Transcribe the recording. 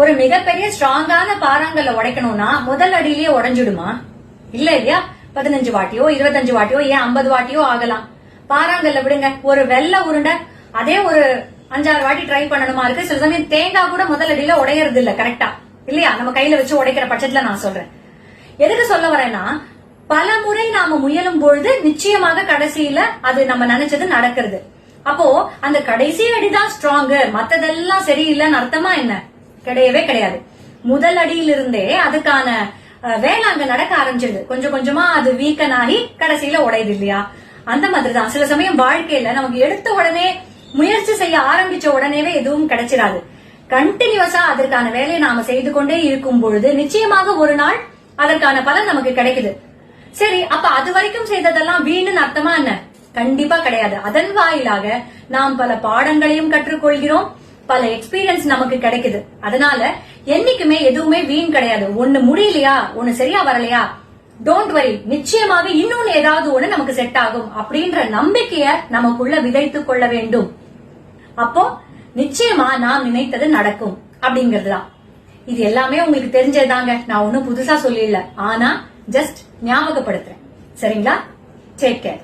ஒரு மிகப்பெரிய ஸ்ட்ராங்கான பாறாங்கல்ல உடைக்கணும்னா முதல் அடியிலேயே உடைஞ்சிடுமா? இல்ல இல்லையா? 15 வாட்டியோ 25 வாட்டியோ ஏன் 50 வாட்டியோ ஆகலாம். பாறாங்கல்ல விடுங்க, ஒரு வெள்ளை உருண்டை அதே ஒரு 5-6 வாட்டி ட்ரை பண்ணணுமா இருக்கு. சில சமயம் தேங்காய் கூட முதல் அடியில உடையறது இல்ல கரெக்டா, இல்லையா? நம்ம கையில வச்சு உடைக்கிற பட்சத்துல நான் சொல்றேன். எதுக்கு சொல்ல வரேன்னா, பல முறை நாம முயலும் பொழுது நிச்சயமாக கடைசியில அது நம்ம நினைச்சது நடக்கிறது. அப்போ அந்த கடைசி அடிதான் ஸ்ட்ராங், மத்ததெல்லாம் சரியில்லைன்னு அர்த்தமா என்ன? கிடையவே கிடையாது. முதல் அடியிலிருந்தே அதுக்கான வேலை அங்க நடக்க ஆரம்பிச்சிருது. கொஞ்சம் கொஞ்சமா அது வீக்கன் ஆகி கடைசியில உடையுது இல்லையா? அந்த மாதிரிதான் சில சமயம் வாழ்க்கையில நமக்கு எடுத்த உடனே முயற்சி செய்ய ஆரம்பிச்ச உடனேவே எதுவும் கிடைச்சிடாது. கண்டினியூஸா அதற்கான வேலையை நாம செய்து கொண்டே இருக்கும் பொழுது நிச்சயமாக ஒரு நாள் அதற்கான பலன் நமக்கு கிடைக்குது. சரி, அப்ப அது வரைக்கும் செய்ததெல்லாம் வீணுன்னு அர்த்தமா என்ன? கண்டிப்பா கிடையாது. அதன் வாயிலாக நாம் பல பாடங்களையும் கற்றுக்கொள்கிறோம், பல எக்ஸ்பீரியன்ஸ் நமக்கு கிடைக்குது. அதனால என்னைக்குமே எதுவுமே வீண் கிடையாது. ஒண்ணு முடியலையா, ஒண்ணு சரியா வரலையா, டோன்ட் வரி, நிச்சயமாக இன்னொன்னு ஏதாவது ஒண்ணு நமக்கு செட் ஆகும் அப்படின்ற நம்பிக்கைய நமக்குள்ள விதைத்துக் கொள்ள வேண்டும். அப்போ நிச்சயமா நாம் நினைத்தது நடக்கும் அப்படிங்கறதுதான். இது எல்லாமே உங்களுக்கு தெரிஞ்சதுதாங்க, நான் ஒன்னும் புதுசா சொல்லிடல. ஆனா ஜஸ்ட் ஞாபகப்படுத்துறேன். சரிங்களா? Take care.